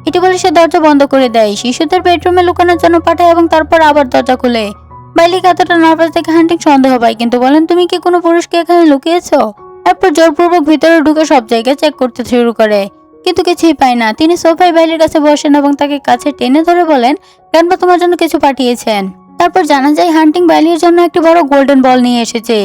এটি বলে সে দরজা বন্ধ করে দেয়, শিশুদের বেডরুমে লুকানোর জন্য পাঠায় এবং তারপর আবার দরজা খুলে। বাইলিকে এতটা নার্ভাস দেখে হান্টিং সন্দেহ পায়, কিন্তু বলেন, তুমি কি কোনো পুরুষকে এখানে লুকিয়েছো? তারপর জোরপূর্বক ভিতরে ঢুকে সব জায়গায় চেক করতে শুরু করে, কিন্তু কিছুই পায় না। তিনি সোফায় বাইলির কাছে বসেন এবং তাকে কাছে টেনে ধরে বলেন, গ্র্যান্ডপা তোমার জন্য কিছু পাঠিয়েছেন। তারপর জানা যায় হান্টিং বাইলির জন্য একটি বড় গোল্ডেন বল নিয়ে এসেছে।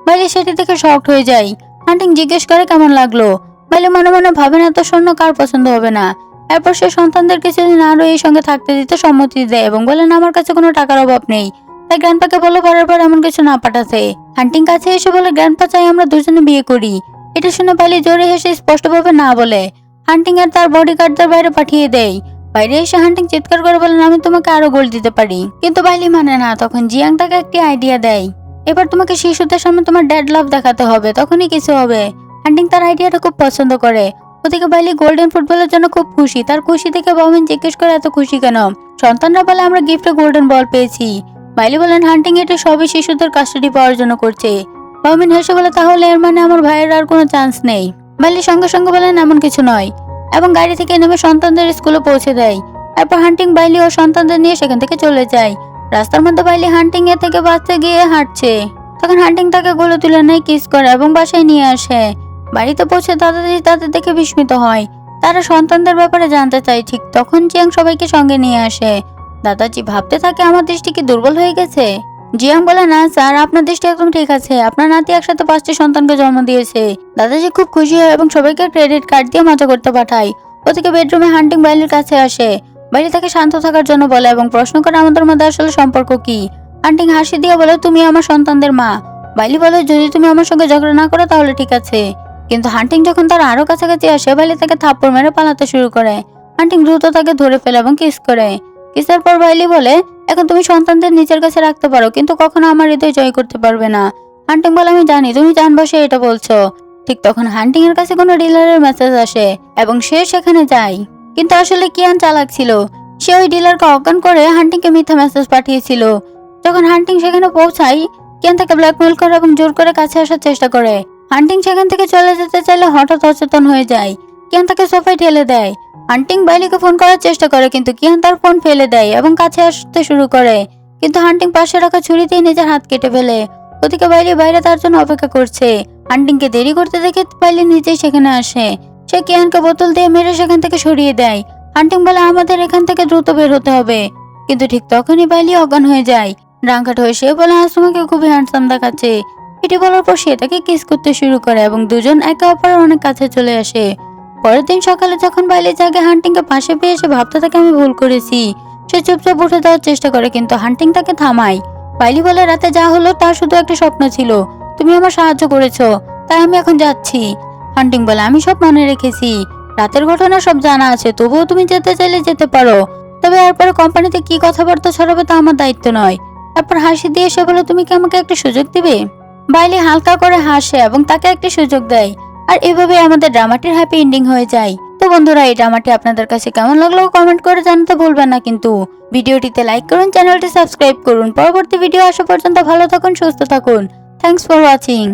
বাইলি সেটি দেখে শকড হয়ে যায়। হান্টিং জিজ্ঞেস করে, কেমন লাগলো? বাইলি মনে মনে ভাবেন, এত স্বর্ণ কার পছন্দ হবে না। এরপর সে সন্তানদের কিছুদিন আরো এই সঙ্গে থাকতে দিতে সম্মতি দেয় এবং বলেন, আমার কাছে কোনো টাকার অভাব নেই, তাই গ্র্যান্ডপাকে বলো পরের বার এমন কিছু না পাঠাতে। হান্টিং কাছে এসে বলে, গ্র্যান্ডপা চাই আমরা দুজনে বিয়ে করি। এটা শুনে বাইলি জোরে হেসে স্পষ্টভাবে না বলে হান্টিং আর তার বডিগার্ডদের বাইরে পাঠিয়ে দেয়। বাইরে এসে হান্টিং চিৎকার করে বলেন, আমি তোমাকে আরো গোল্ড দিতে পারি। কিন্তু বাইলি মানে না। তখন জিয়াং তাকে একটি আইডিয়া দেয়, এবার তোমাকে শিশুদের সামনে তোমার ড্যাড লাভ দেখাতে হবে, তখনই কিছু হবে। হান্টিং তার আইডিয়াটা খুব পছন্দ করে। ওদিকে বাইলি গোল্ডেন ফুটবলের জন্য খুব খুশি। তার খুশি দেখে বাউমিন জিজ্ঞেস করে, এত খুশি কেন? সন্তানরা বলে, আমরা গিফটে গোল্ডেন বল পেয়েছি। বাইলি বলেন, হান্টিং এটা সবই শিশুদের কাস্টাডি পাওয়ার জন্য করছে। বাউমিন হেসে বলে, তাহলে এর মানে আমার ভাইয়ের আর কোনো চান্স নেই। বাইলি সঙ্গে সঙ্গে বলেন, এমন কিছু নয়, এবং গাড়ি থেকে নেমে সন্তানদের স্কুলে পৌঁছে দেয়। এরপর হান্টিং বাইলি ও সন্তানদের নিয়ে সেখান থেকে চলে যায়। রাস্তার মধ্যে বাইলি হান্টিং এর থেকে বাঁচতে গিয়ে হাঁটছে। তখন হান্টিং তাকে গলে তুলে নেয়, কিস করে এবং বাসায় নিয়ে আসে। বাড়িতে পৌঁছে দাদাজি তাদের দেখে বিস্মিত হয়। তারা সন্তানদের ব্যাপারে জানতে চায়। ঠিক তখন জিয়াং সবাইকে সঙ্গে নিয়ে আসে। দাদাজি ভাবতে থাকে, আমার দৃষ্টি কি দুর্বল হয়ে গেছে? জিয়াং বলে, না স্যার, আপনার দৃষ্টি একদম ঠিক আছে। আপনার নাতি একসাথে 5টি সন্তানকে জন্ম দিয়েছে। দাদাজি খুব খুশি হয় এবং সবাইকে ক্রেডিট কার্ড দিয়ে মজা করতে পাঠায়। ওদিকে বেডরুমে হান্টিং বাইলির কাছে আসে। বাইলি তাকে শান্ত থাকার জন্য বলে এবং প্রশ্ন করে, আমাদের মধ্যে আসলে সম্পর্ক কি? হান্টিং হাসি দিয়ে বলে, তুমি আমার সন্তানদের মা। বাইলি বলে, যদি তুমি আমার সঙ্গে ঝগড়া না করো তাহলে ঠিক আছে। কিন্তু হান্টিং যখন তার আরো কাছাকাছি আসে, বাইলি তাকে থাপ্পড় মেরে পালাতে শুরু করে। হান্টিং দ্রুত তাকে ধরে ফেলে এবং কিস করে। কিসের পর বাইলি বলে, এখন তুমি সন্তানদের নিচের কাছে রাখতে পারো, কিন্তু কখনো আমার হৃদয় জয় করতে পারবে না। হান্টিং বলে, আমি জানি তুমি জানবশে এটা বলছো। ঠিক তখন হান্টিং এর কাছে কোনো ডিলারের মেসেজ আসে এবং সে সেখানে যায়। কিন্তু আসলে কিয়ান চালাক ছিল। সে ওই ডিলারকে অজ্ঞান করে হান্টিংকে মিথ্যা মেসেজ পাঠিয়েছিল। যখন হান্টিং সেখানে পৌঁছায়, কিয়ান তাকে ব্ল্যাকমেল করে এবং জোর করে কাছে আসার চেষ্টা করে। হান্টিং সেখান থেকে চলে যেতে চাইলে হঠাৎ অচেতন হয়ে যায়। কিয়ান তাকে সোফায় ঠেলে দেয়। হান্টিং বাইলিকে ফোন করার চেষ্টা করে, কিন্তু কিয়ান তার ফোন ফেলে দেয় এবং কাছে আসতে শুরু করে। কিন্তু হান্টিং পাশে রাখা ছুরিতেই নিজের হাত কেটে ফেলে। ওদিকে বাইলি বাইরে তার জন্য অপেক্ষা করছে। হান্টিংকে দেরি করতে দেখে বাইলি নিজেই সেখানে আসে। সে কিয়ানকে বোতল দিয়ে মেরে সেখান থেকে সরিয়ে দেয়। হান্টিং বলে, আমাদের এখান থেকে দ্রুত বের হতে হবে। কিন্তু ঠিক তখনই বাইলি অজ্ঞান হয়ে যায়। রাঙ্গাট হয়ে সে বলে, আজ তোমাকে খুবই হ্যান্ডসাম দেখাচ্ছে। এটি বলার পর সে তাকে কিস করতে শুরু করে এবং দুজন একে অপরের অনেক কাছে চলে আসে। পরের দিন সকালে যখন বাইলি জাগে, হান্টিংকে পাশে পেয়ে সে ভাবতে থাকে, আমি ভুল করেছি। সে চুপচাপ উঠে দেওয়ার চেষ্টা করে, কিন্তু হান্টিং তাকে থামায়। বাইলি বলে, রাতে যা হলো তা শুধু একটা স্বপ্ন ছিল, তুমি আমার সাহায্য করেছো, তাই আমি এখন যাচ্ছি। হান্টিং বলে, আমি সব মনে রেখেছি, রাতের ঘটনা সব জানা আছে, তবুও তুমি যেতে চাইলে যেতে পারো, তবে এরপরে কোম্পানিতে কি কথাবার্তা ছড়াবে তা আমার দায়িত্ব নয়। তারপর হাসি দিয়ে সে বলে, তুমি কি আমাকে একটা সুযোগ দিবে? বাইলি হালকা করে হাসে এবং তাকে একটা সুযোগ দেয়। আর এভাবে আমাদের ড্রামাটির হ্যাপি এন্ডিং হয়ে যায়। তো বন্ধুরা, এই ড্রামাটি আপনাদের কাছে কেমন লাগলো কমেন্ট করে জানাতে ভুলবেন না। কিন্তু ভিডিওটিতে লাইক করুন, চ্যানেলটি সাবস্ক্রাইব করুন। পরবর্তী ভিডিও আসা পর্যন্ত ভালো থাকুন, সুস্থ থাকুন। Thanks for watching.